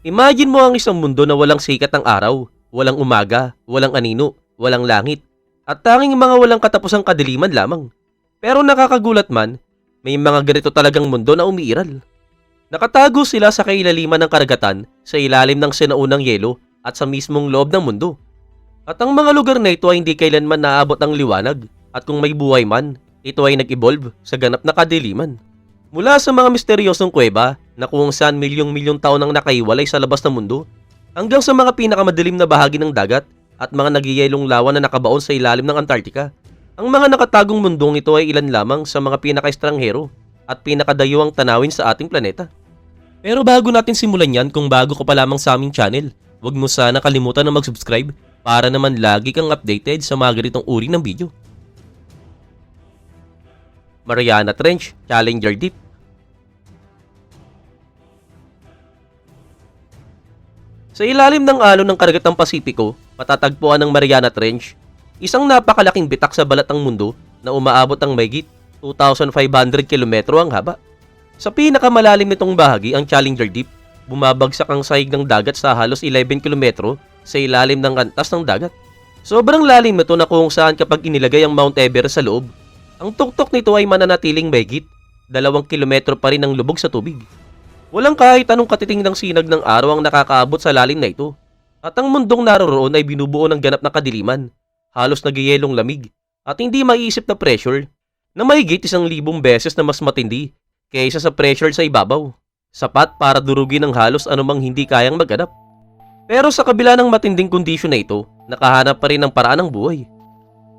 Imagine mo ang isang mundo na walang sikat ng araw, walang umaga, walang anino, walang langit, at tanging mga walang katapusang kadiliman lamang. Pero nakakagulat man, may mga ganito talagang mundo na umiiral. Nakatago sila sa kailaliman ng karagatan, sa ilalim ng sinaunang yelo, at sa mismong loob ng mundo. At ang mga lugar na ito ay hindi kailanman naabot ang liwanag, at kung may buhay man, ito ay nag-evolve sa ganap na kadiliman. Mula sa mga misteryosong kuweba na kung saan milyong-milyong taon ang nakaiwalay sa labas ng mundo, hanggang sa mga pinakamadilim na bahagi ng dagat at mga nagyayelong lawa na nakabaon sa ilalim ng Antarctica. Ang mga nakatagong mundong ito ay ilan lamang sa mga pinaka-estranghero at pinakadayuang tanawin sa ating planeta. Pero bago natin simulan yan, kung bago ka pa lamang sa aming channel, huwag mo sana kalimutan na mag-subscribe para naman lagi kang updated sa mga ganitong uri ng video. Mariana Trench, Challenger Deep. Sa ilalim ng alon ng karagatang Pasipiko, matatagpuan ang Mariana Trench, isang napakalaking bitak sa balat ng mundo na umaabot ang mahigit 2,500 kilometro ang haba. Sa pinakamalalim nitong bahagi, ang Challenger Deep, bumabagsak ang sahig ng dagat sa halos 11 kilometro sa ilalim ng antas ng dagat. Sobrang lalim nito na kung saan kapag inilagay ang Mount Everest sa loob, ang tuktok nito ay mananatiling mahigit 2 kilometro pa rin ang lubog sa tubig. Walang kahit anong katiting ng sinag ng araw ang nakakaabot sa lalim na ito. At ang mundong naroroon ay binubuo ng ganap na kadiliman, halos nagyayelong lamig, at hindi maiisip na pressure na mahigit 1,000 beses na mas matindi kaysa sa pressure sa ibabaw. Sapat para durugin ng halos anumang hindi kayang maghanap. Pero sa kabila ng matinding kondisyon na ito, nakahanap pa rin ng paraan ng buhay.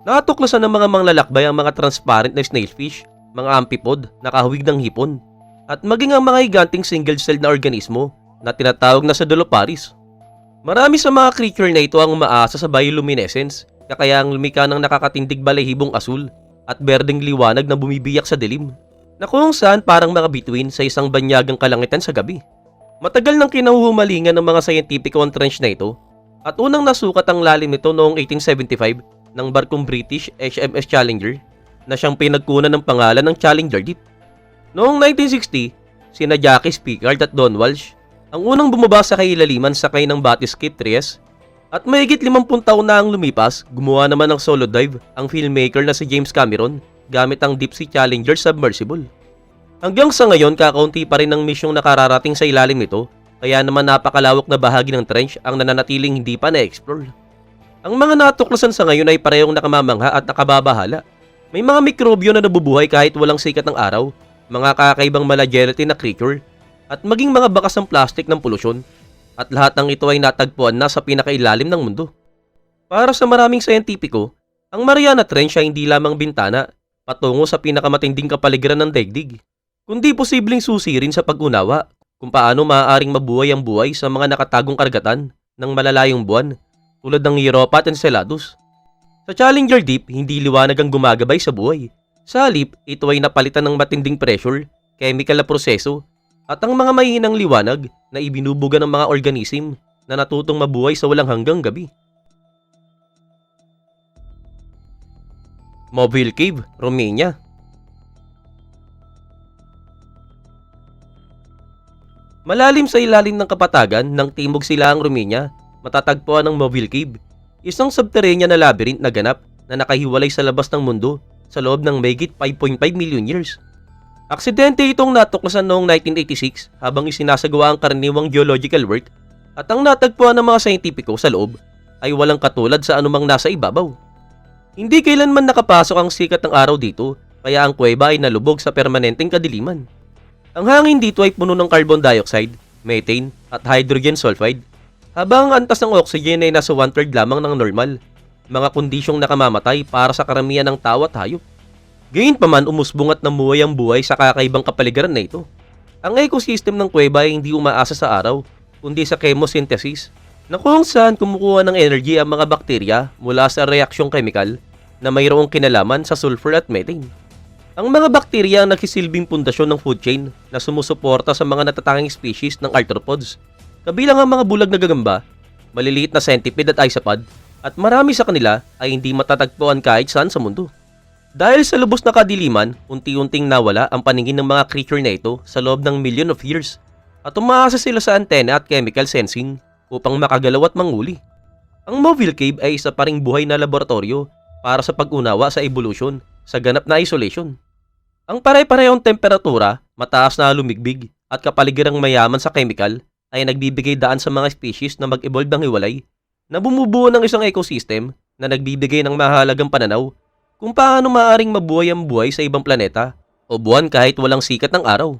Natuklasan ng mga manglalakbay ang mga transparent na snailfish, mga amphipod na kahawig ng hipon, at maging ang mga higanting single-celled na organismo na tinatawag na Cephaloparis. Marami sa mga creature na ito ang umaasa sa bioluminescence, kaya ang lumika ng nakakatindig balahibong asul at berdeng liwanag na bumibiyak sa dilim, na kung saan parang mga bituin sa isang banyagang kalangitan sa gabi. Matagal nang kinahuhumalingan ng mga scientifico ang trench na ito, at unang nasukat ang lalim nito noong 1875 ng barkong British HMS Challenger na siyang pinagkunan ng pangalan ng Challenger Deep. Noong 1960, sina Jackie Pickard at Don Walsh ang unang bumaba sa kailaliman sakay ng Bathyscaphe Trieste, at mahigit 50 taon na ang lumipas, gumawa naman ng solo dive ang filmmaker na si James Cameron gamit ang Deep Sea Challenger submersible. Hanggang sa ngayon, kakaunti pa rin ang misyong nakararating sa ilalim nito, kaya naman napakalawak na bahagi ng trench ang nananatiling hindi pa na-explore. Ang mga natuklasan sa ngayon ay parehong nakamamangha at nakababahala. May mga mikrobyo na nabubuhay kahit walang sikat ng araw, mga kakaibang mala-gelatin na creature, at maging mga bakas ng plastik ng polusyon, at lahat ng ito ay natagpuan na sa pinakailalim ng mundo. Para sa maraming scientifico, ang Mariana Trench ay hindi lamang bintana patungo sa pinakamatinding kapaligiran ng daigdig, kundi posibleng susi rin sa pag-unawa kung paano maaaring mabuhay ang buhay sa mga nakatagong karagatan ng malalayong buwan tulad ng Europa at Enceladus. Sa Challenger Deep, hindi liwanag ang gumagabay sa buhay. Sa halip, ito ay napalitan ng matinding pressure, chemical na proseso, at ang mga mahihinang liwanag na ibinubuga ng mga organism na natutong mabuhay sa walang hanggang gabi. Mobile Cave, Romania. Malalim sa ilalim ng kapatagan ng Timog Silaang Romania, matatagpuan ang Mobile Cave, isang subterranean na labyrinth na ganap na nakahiwalay sa labas ng mundo sa loob ng mahigit 5.5 million years. Aksidente itong natuklasan noong 1986 habang isinasagawa ang karaniwang geological work, at ang natagpuan ng mga scientifico sa loob ay walang katulad sa anumang nasa ibabaw. Hindi kailanman nakapasok ang sikat ng araw dito, kaya ang kuweba ay nalubog sa permanenteng kadiliman. Ang hangin dito ay puno ng carbon dioxide, methane at hydrogen sulfide, habang ang antas ng oxygen ay nasa 1/3 lamang ng normal, mga kondisyong nakamamatay para sa karamihan ng tao at hayop. Gayunpaman, umusbong at namuhay ang buhay sa kakaibang kapaligiran na ito. Ang ecosystem ng kuweba ay hindi umaasa sa araw, kundi sa chemosynthesis, na kung saan kumukuha ng energy ang mga bakterya mula sa reaksyong chemical na mayroong kinalaman sa sulfur at methane. Ang mga bakterya ang nagsisilbing pundasyon ng food chain na sumusuporta sa mga natatanging species ng arthropods, kabilang ang mga bulag na gagamba, maliliit na centipede at isopod, at marami sa kanila ay hindi matatagpuan kahit saan sa mundo. Dahil sa lubos na kadiliman, unti-unting nawala ang paningin ng mga creature na ito sa loob ng million of years. at umaasa sila sa antena at chemical sensing upang makagalaw at manguli. Ang Moville Cave ay isa pa ring buhay na laboratorio para sa pag-unawa sa evolution sa ganap na isolation. Ang pare-parehong temperatura, mataas na lumigbig at kapaligirang mayaman sa chemical ay nagbibigay daan sa mga species na mag-evolve ng hiwalay na bumubuo ng isang ecosystem na nagbibigay ng mahalagang pananaw kung paano maaaring mabuhay ang buhay sa ibang planeta o buwan kahit walang sikat ng araw.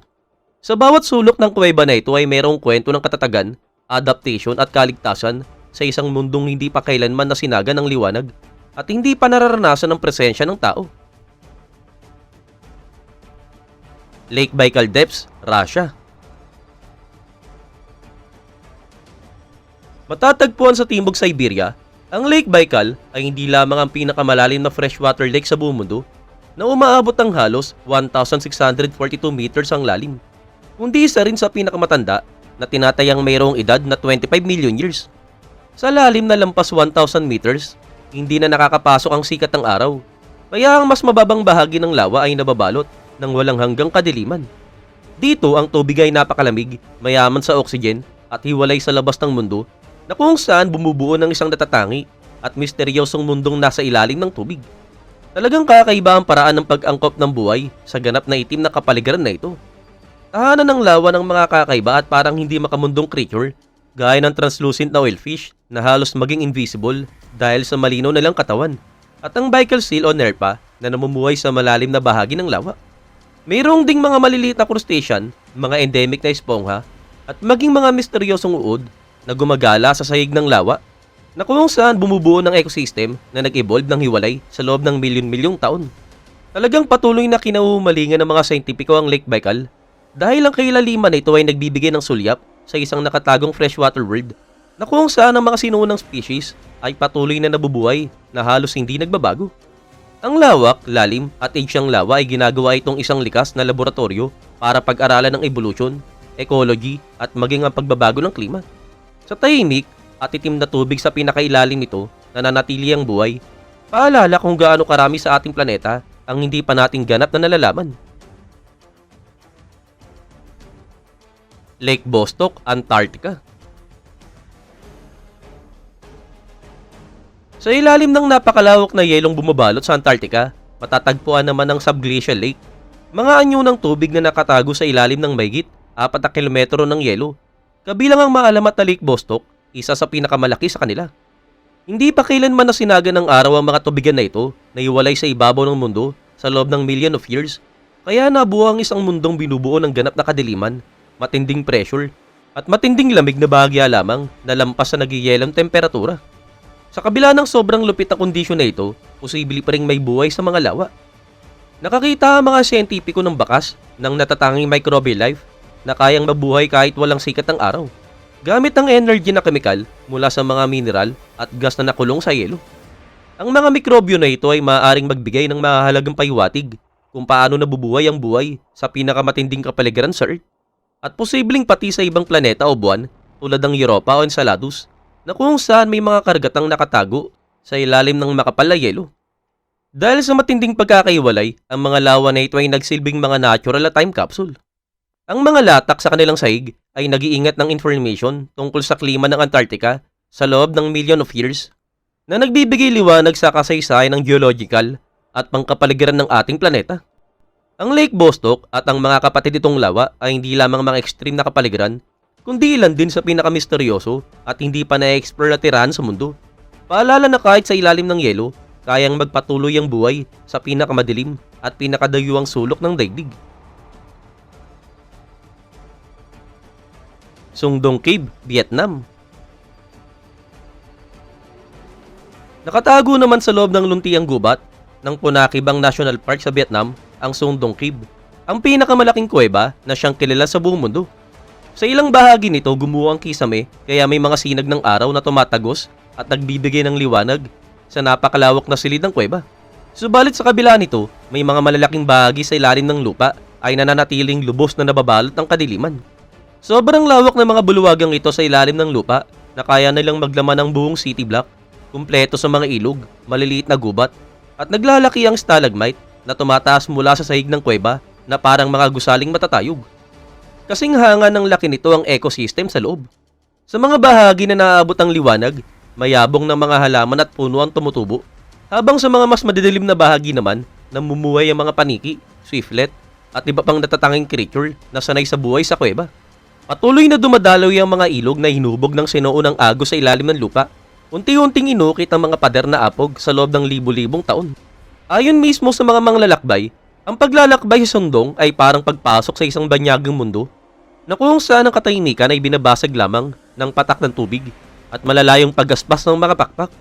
Sa bawat sulok ng kuweba na ito ay mayroong kwento ng katatagan, adaptation at kaligtasan sa isang mundong hindi pa kailanman nasinaga ng liwanag at hindi pa nararanasan ng presensya ng tao. Lake Baikal Depths, Russia. Matatagpuan sa timog Siberia, ang Lake Baikal ay hindi lamang ang pinakamalalim na freshwater lake sa buong mundo na umaabot ng halos 1,642 meters ang lalim, kundi isa rin sa pinakamatanda na tinatayang mayroong edad na 25 million years. Sa lalim na lampas 1,000 meters, hindi na nakakapasok ang sikat ng araw, kaya ang mas mababang bahagi ng lawa ay nababalot ng walang hanggang kadiliman. Dito ang tubig ay napakalamig, mayaman sa oxygen at hiwalay sa labas ng mundo na kung saan bumubuo ng isang natatangi at misteryosong mundong nasa ilalim ng tubig. Talagang kakaiba ang paraan ng pag-angkop ng buhay sa ganap na itim na kapaligiran na ito. Tahanan ng lawa ng mga kakaiba at parang hindi makamundong creature gaya ng translucent na oilfish na halos maging invisible dahil sa malinaw na lang katawan at ang Baikal seal o Nerpa na namumuhay sa malalim na bahagi ng lawa. Mayroong ding mga maliliit na crustacean, mga endemic na espongha at maging mga misteryosong uod na gumagala sa sahig ng lawa na kung saan bumubuo ng ecosystem na nag-evolve ng hiwalay sa loob ng milyon-milyong taon. Talagang patuloy na kinahumalingan ng mga scientifico ang Lake Baikal dahil ang kailaliman na ito ay nagbibigay ng sulyap sa isang nakatagong freshwater world na kung saan ang mga sinuunang species ay patuloy na nabubuhay na halos hindi nagbabago. Ang lawak, lalim at ancient lawa ay ginagawa itong isang likas na laboratorio para pag-aralan ng evolution, ecology at maging ang pagbabago ng klima. Sa tahimik at itim na tubig sa pinakailalim nito na nanatili ang buhay, paalala kung gaano karami sa ating planeta ang hindi pa nating ganap na nalalaman. Lake Vostok, Antarctica. Sa ilalim ng napakalawak na yelong bumabalot sa Antarctica, matatagpuan naman ang subglacial lake. Mga anyo ng tubig na nakatago sa ilalim ng mahigit 4 na kilometro ng yelo. Kabilang ang maalamat na Lake Vostok, isa sa pinakamalaki sa kanila. Hindi pa kailanman nasinaga ng araw ang mga tubigan na ito na iwalay sa ibabaw ng mundo sa loob ng million of years, kaya nabuo ang isang mundong binubuo ng ganap na kadiliman, matinding pressure, at matinding lamig na bahagya lamang na lampas sa nagiyelang temperatura. Sa kabila ng sobrang lupit na kondisyon na ito, posible pa ring may buhay sa mga lawa. Nakakita ang mga siyentipiko ng bakas ng natatanging microbial life na kayang mabuhay kahit walang sikat ng araw, gamit ang energy na kemikal mula sa mga mineral at gas na nakulong sa yelo. Ang mga mikrobyo na ito ay maaaring magbigay ng mahalagang pahiwatig kung paano nabubuhay ang buhay sa pinakamatinding kapaligiran sa Earth, at posibleng pati sa ibang planeta o buwan tulad ng Europa o Enceladus na kung saan may mga karagatang nakatago sa ilalim ng makapal na yelo. Dahil sa matinding pagkakaiwalay, ang mga lawa na ito ay nagsilbing mga natural na time capsule. Ang mga latak sa kanilang sahig ay nag-iingat ng information tungkol sa klima ng Antarctica sa loob ng million of years na nagbibigay liwanag sa kasaysayan ng geological at pangkapaligiran ng ating planeta. Ang Lake Vostok at ang mga kapatid itong lawa ay hindi lamang mga extreme na kapaligiran, kundi ilan din sa pinakamisteryoso at hindi pa na-explore na tirahan sa mundo. Paalala na kahit sa ilalim ng yelo, kayang magpatuloy ang buhay sa pinakamadilim at pinakadayuang sulok ng daigdig. Sungdong Cave, Vietnam. Nakatago naman sa loob ng luntiang gubat ng Punakibang National Park sa Vietnam ang Sungdong Cave, ang pinakamalaking kuweba na siyang kilala sa buong mundo. Sa ilang bahagi nito gumuho ang kisame kaya may mga sinag ng araw na tumatagos at nagbibigay ng liwanag sa napakalawak na silid ng kuweba. Subalit sa kabila nito, may mga malalaking bahagi sa ilalim ng lupa ay nananatiling lubos na nababalot ng kadiliman. Sobrang lawak ng mga buluwagang ito sa ilalim ng lupa na kaya nilang maglaman ng buong city block, kumpleto sa mga ilog, maliliit na gubat, at naglalaki ang stalagmite na tumataas mula sa sahig ng kuweba na parang mga gusaling matatayog. Kasing hanga ng laki nito ang ecosystem sa loob. Sa mga bahagi na naaabot ang liwanag, mayabong ng mga halaman at puno ang tumutubo, habang sa mga mas madidilim na bahagi naman, namumuhay ang mga paniki, swiftlet, at iba pang natatanging creature na sanay sa buhay sa kuweba. Patuloy na dumadalaw ang mga ilog na hinubog ng sinoo ng agos sa ilalim ng lupa. Unti-unting inukit ang mga pader na apog sa loob ng libu-libong taon. Ayon mismo sa mga manglalakbay, ang paglalakbay sa sundong ay parang pagpasok sa isang banyagang mundo na kung saan ang katahimikan ay binabasag lamang ng patak ng tubig at malalayong paggaspas ng mga pakpak.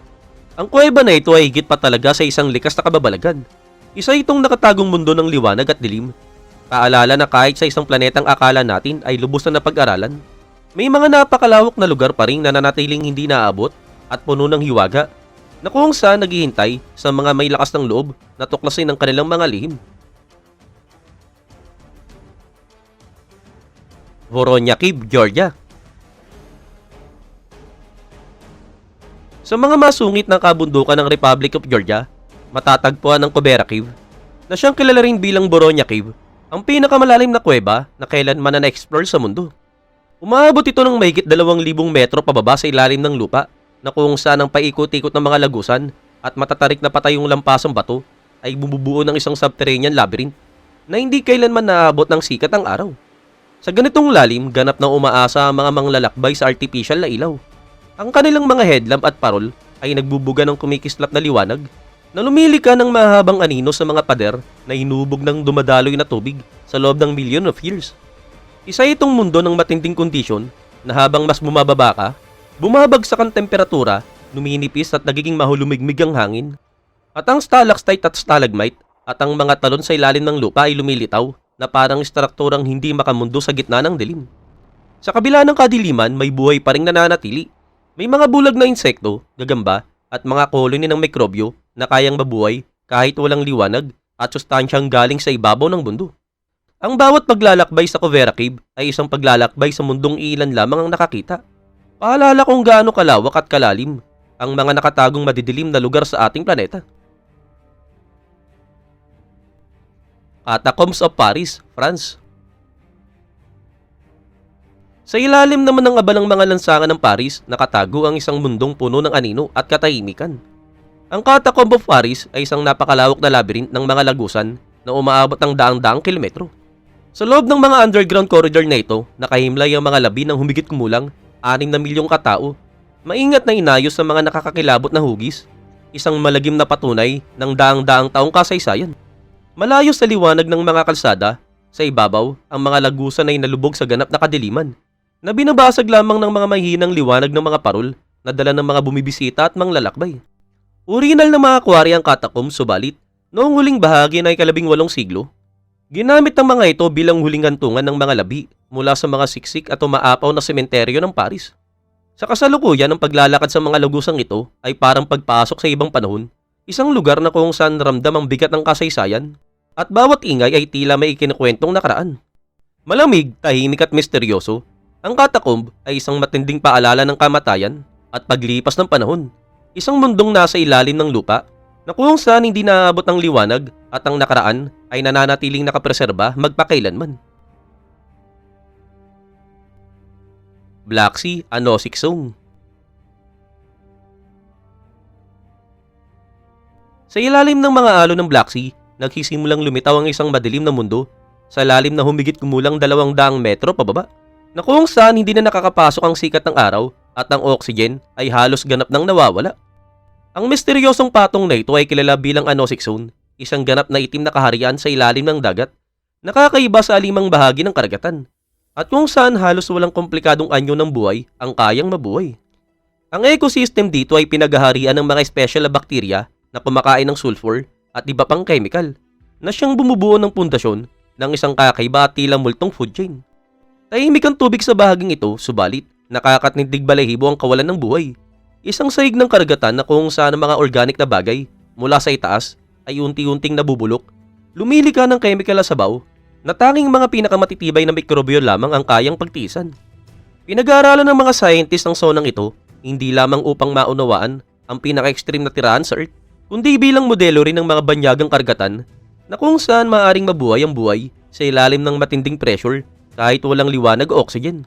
Ang kuweba na ito ay higit pa talaga sa isang likas na kababalagan. Isa itong nakatagong mundo ng liwanag at dilim. Paalala na kahit sa isang planetang akala natin ay lubos na napag-aralan, may mga napakalawak na lugar pa rin na nanatiling hindi naaabot at puno ng hiwaga na kung saan naghihintay sa mga may lakas ng loob na tuklasin ang kanilang mga lihim. Voronezh Cave, Georgia. Sa mga masungit ng kabundukan ng Republic of Georgia, matatagpuan ang Covera Cave, na siyang kilala rin bilang Voronezh Cave, ang pinakamalalim na kuweba na kailanman na na-explore sa mundo. Umaabot ito ng mahigit 2,000 metro pababa sa ilalim ng lupa, na kung saan ang paikot-ikot ng mga lagusan at matatarik na patayong lampasang bato ay bumubuo ng isang subterranean labyrinth na hindi kailanman naabot ng sikat ang araw. Sa ganitong lalim, ganap na umaasa ang mga manglalakbay sa artificial na ilaw. Ang kanilang mga headlamp at parol ay nagbubuga ng kumikislap na liwanag na lumilika ng mahabang anino sa mga pader na hinubog ng dumadaloy na tubig sa loob ng million of years. Isa itong mundo ng matinding kondisyon na habang mas bumababa ka, bumabagsak ang temperatura, numinipis at nagiging mahulumigmig ang hangin. At ang stalactite at stalagmite at ang mga talon sa ilalim ng lupa ay lumilitaw na parang strukturang hindi makamundo sa gitna ng dilim. Sa kabila ng kadiliman, may buhay pa ring nananatili. May mga bulag na insekto, gagamba, at mga koloni ng mikrobyo na kayang mabuhay kahit walang liwanag at sustansyang galing sa ibabaw ng mundo. Ang bawat paglalakbay sa Covera Cave ay isang paglalakbay sa mundong ilan lamang ang nakakita. Paalala kung gaano kalawak at kalalim ang mga nakatagong madidilim na lugar sa ating planeta. Catacombs of Paris, France. Sa ilalim naman ng abalang mga lansangan ng Paris, nakatago ang isang mundong puno ng anino at katahimikan. Ang Catacomb of Paris ay isang napakalawak na labyrinth ng mga lagusan na umaabot ng daang-daang kilometro. Sa loob ng mga underground corridor na ito, nakahimlay ang mga labi ng humigit kumulang 6 na milyong katao, maingat na inayos sa mga nakakakilabot na hugis, isang malagim na patunay ng daang-daang taong kasaysayan. Malayo sa liwanag ng mga kalsada, sa ibabaw, ang mga lagusan ay nalubog sa ganap na kadiliman, na binabasag lamang ng mga mahihinang liwanag ng mga parol na dala ng mga bumibisita at manglalakbay. Original na mga aquarium ang catacombs, subalit, noong huling bahagi na ika-18 siglo, ginamit ang mga ito bilang huling hantungan ng mga labi mula sa mga siksik at umaapaw na sementeryo ng Paris. Sa kasalukuyan, ang paglalakad sa mga lagusang ito ay parang pagpasok sa ibang panahon, isang lugar na kung saan ramdam ang bigat ng kasaysayan at bawat ingay ay tila may ikinukwentong nakaraan. Malamig, tahimik at misteryoso, ang catacomb ay isang matinding paalala ng kamatayan at paglipas ng panahon, isang mundong nasa ilalim ng lupa na kung saan hindi naaabot ang liwanag at ang nakaraan ay nananatiling nakapreserba magpakailanman. Black Sea Anoxic Zone. Sa ilalim ng mga alon ng Black Sea, nagsisimulang lumitaw ang isang madilim na mundo sa lalim na humigit kumulang 200 metro pababa, na kung saan hindi na nakakapasok ang sikat ng araw at ang oxygen ay halos ganap nang nawawala. Ang misteryosong patong na ito ay kilala bilang Anoxic Zone, isang ganap na itim na kaharian sa ilalim ng dagat, nakakaiba sa alimang bahagi ng karagatan, at kung saan halos walang komplikadong anyo ng buhay ang kayang mabuhay. Ang ecosystem dito ay pinaghaharian ng mga special na bakterya na kumakain ng sulfur at iba pang chemical na siyang bumubuo ng pundasyon ng isang kakaiba at tila multong food chain. Tahimik ang tubig sa bahaging ito, subalit nakakatindig balahibo ang kawalan ng buhay. Isang saig ng karagatan na kung saan ang mga organic na bagay mula sa itaas ay unti-unting nabubulok, lumilika ng chemical na sabaw na tanging mga pinakamatitibay na mikrobyo lamang ang kayang pagtiisan. Pinag-aaralan ng mga scientist ang sonang ito hindi lamang upang maunawaan ang pinaka-extreme na tirahan sa Earth, kundi bilang modelo rin ng mga banyagang karagatan na kung saan maaaring mabuhay ang buhay sa ilalim ng matinding pressure kahit walang liwanag o oxygen.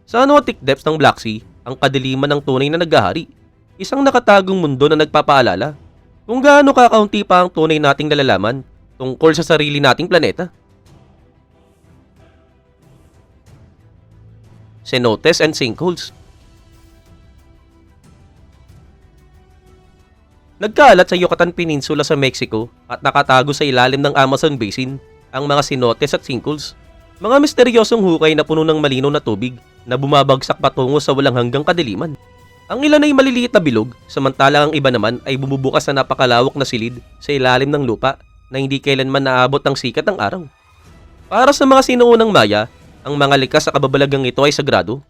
Sa anotic depths ng Black Sea, ang kadiliman ng tunay na naghahari. Isang nakatagong mundo na nagpapaalala kung gaano kakaunti pa ang tunay nating nalalaman tungkol sa sarili nating planeta. Cenotes and sinkholes. Nagkalat sa Yucatan Peninsula sa Mexico at nakatago sa ilalim ng Amazon Basin ang mga cenotes at sinkholes. Mga misteryosong hukay na puno ng malinaw na tubig na bumabagsak patungo sa walang hanggang kadiliman. Ang ilan ay maliliit na bilog, samantala ang iba naman ay bumubukas na napakalawak na silid sa ilalim ng lupa na hindi kailanman naabot ng sikat ng araw. Para sa mga sinuunang Maya, ang mga likas sa kababalagang ito ay sagrado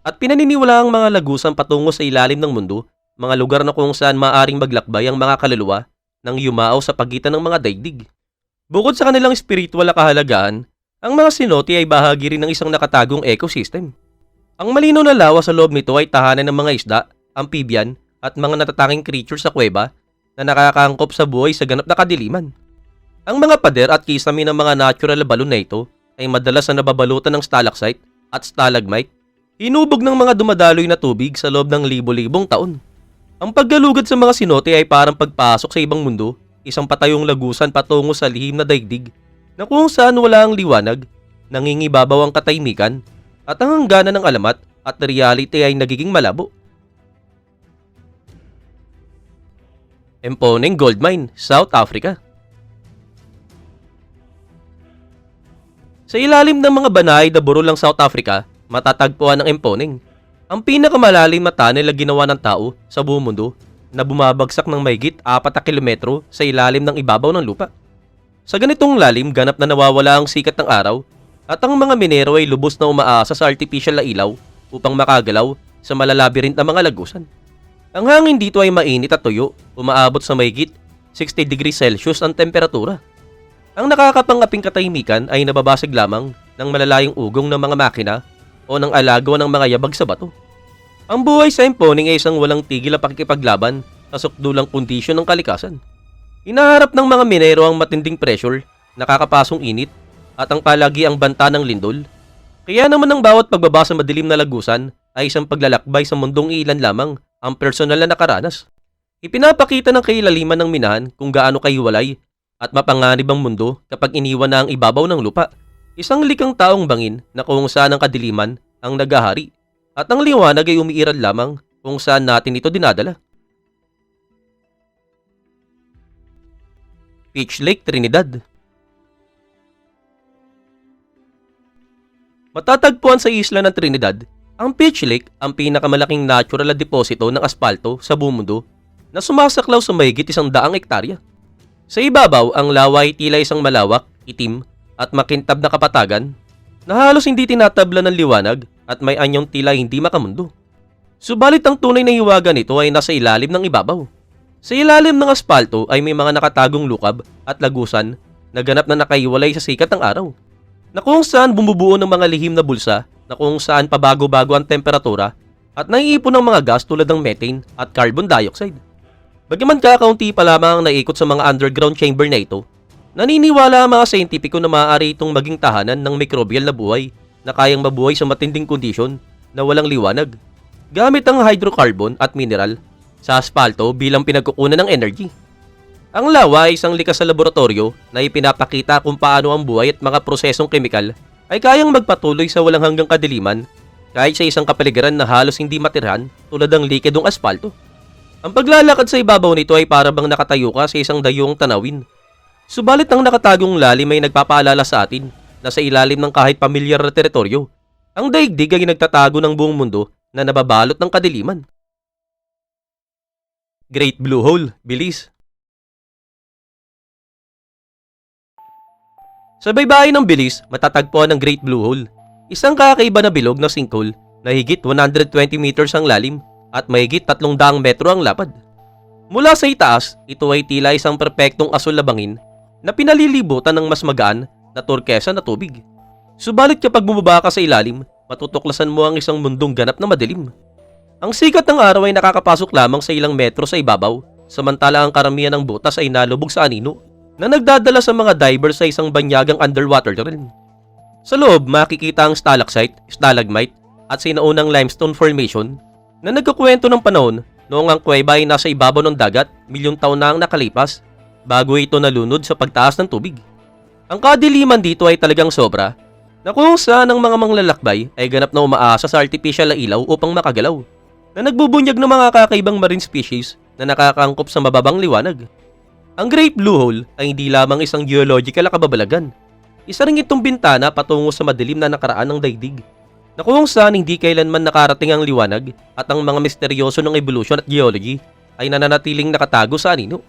at pinaniniwala ang mga lagusan patungo sa ilalim ng mundo, mga lugar na kung saan maaaring maglakbay ang mga kaluluwa nang yumao sa pagitan ng mga daigdig. Bukod sa kanilang spiritual na kahalagaan, ang mga cenote ay bahagi rin ng isang nakatagong ecosystem. Ang malinaw na lawa sa loob nito ay tahanan ng mga isda, amphibian at mga natatanging creature sa kuweba na nakakaangkop sa buhay sa ganap na kadiliman. Ang mga pader at kisame ng mga natural balon na ito ay madalas na nababalutan ng stalactite at stalagmite, hinubog ng mga dumadaloy na tubig sa loob ng libo-libong taon. Ang paggalugad sa mga cenote ay parang pagpasok sa ibang mundo, isang patayong lagusan patungo sa lihim na daigdig na kung saan wala ang liwanag, nangingibabaw ang katahimikan, at ang hangganan ng alamat at reality ay nagiging malabo. Emponeng Gold Mine, South Africa. Sa ilalim ng mga banay na burol ng South Africa, matatagpuan ang Emponeng, ang pinakamalalim na tunnel na ginawa ng tao sa buong mundo na bumabagsak ng mahigit 4 na kilometro sa ilalim ng ibabaw ng lupa. Sa ganitong lalim, ganap na nawawala ang sikat ng araw at ang mga minero ay lubos na umaasa sa artificial na ilaw upang makagalaw sa malalabirint na mga lagusan. Ang hangin dito ay mainit at tuyo, umaabot sa mahigit 60 degrees Celsius ang temperatura. Ang nakakapangaping katahimikan ay nababasag lamang ng malalayong ugong ng mga makina o ng alagaw ng mga yabag sa bato. Ang buhay sa Emponeng ay isang walang tigil na pakikipaglaban sa sukdulang kondisyon ng kalikasan. Inaharap ng mga minero ang matinding pressure, nakakapasong init, at ang palagiang banta ng lindol. Kaya naman ang bawat pagbaba sa madilim na lagusan ay isang paglalakbay sa mundong ilan lamang ang personal na nakaranas. Ipinapakita ng kailaliman ng minahan kung gaano kahiwalay at mapanganib ang mundo kapag iniwan na ang ibabaw ng lupa. Isang likang taong bangin na kung saan ang kadiliman ang nagahari at ang liwanag ay umiiral lamang kung saan natin ito dinadala. Peach Lake, Trinidad. Matatagpuan sa isla ng Trinidad, ang Peach Lake ang pinakamalaking natural na deposito ng aspalto sa buong mundo na sumasaklaw sa mahigit 100 hektarya. Sa ibabaw, ang lawa ay tila isang malawak, itim at makintab na kapatagan na halos hindi tinatabla ng liwanag at may anyong tila hindi makamundo. Subalit ang tunay na hiwaga nito ay nasa ilalim ng ibabaw. Sa ilalim ng aspalto ay may mga nakatagong lukab at lagusan na ganap na nakaiwalay sa sikat ng araw, na kung saan bumubuo ng mga lihim na bulsa na kung saan pabago-bago ang temperatura at naiipon ng mga gas tulad ng methane at carbon dioxide. Bagaman kakaunti pa lamang ang naikot sa mga underground chamber na ito, naniniwala ang mga siyentipiko na maaari itong maging tahanan ng microbial na buhay na kayang mabuhay sa matinding kondisyon na walang liwanag, gamit ang hydrocarbon at mineral sa aspalto bilang pinagkukunan ng energy. Ang lawa ay isang likas sa laboratorio na ipinapakita kung paano ang buhay at mga prosesong kemikal ay kayang magpatuloy sa walang hanggang kadiliman kahit sa isang kapaligiran na halos hindi matirhan tulad ng likidong aspalto. Ang paglalakad sa ibabaw nito ay para bang nakatayo ka sa isang dayong tanawin. Subalit ang nakatagong lalim ay nagpapaalala sa atin na sa ilalim ng kahit pamilyar na teritoryo, ang daigdig ay nagtatago ng buong mundo na nababalot ng kadiliman. Great Blue Hole, Belize. Sa baybayin ng Belize, matatagpuan ang Great Blue Hole, isang kakaiba na bilog na sinkhole na higit 120 meters ang lalim at mahigit 300 metro ang lapad. Mula sa itaas, ito ay tila isang perpektong asul na bangin na pinalilibutan ng mas magaan na turkesa na tubig. Subalit kapag bumaba ka sa ilalim, matutuklasan mo ang isang mundong ganap na madilim. Ang sikat ng araw ay nakakapasok lamang sa ilang metro sa ibabaw, samantala ang karamihan ng butas ay nalubog sa anino na nagdadala sa mga divers sa isang banyagang underwater realm. Sa loob, makikita ang stalactite, stalagmite, at sinaunang limestone formation na nagkukwento ng panahon noong ang kuweba ay nasa ibabaw ng dagat milyong taon na ang nakalipas bago ito nalunod sa pagtaas ng tubig. Ang kadiliman dito ay talagang sobra na kung saan ang mga manglalakbay ay ganap na umaasa sa artificial na ilaw upang makagalaw na nagbubunyag ng mga kakaibang marine species na nakakaangkop sa mababang liwanag. Ang Great Blue Hole ay hindi lamang isang geological na kababalagan. Isa rin itong bintana patungo sa madilim na nakaraan ng daigdig na kung saan hindi kailanman nakarating ang liwanag at ang mga misteryoso ng evolution at geology ay nananatiling nakatago sa anino.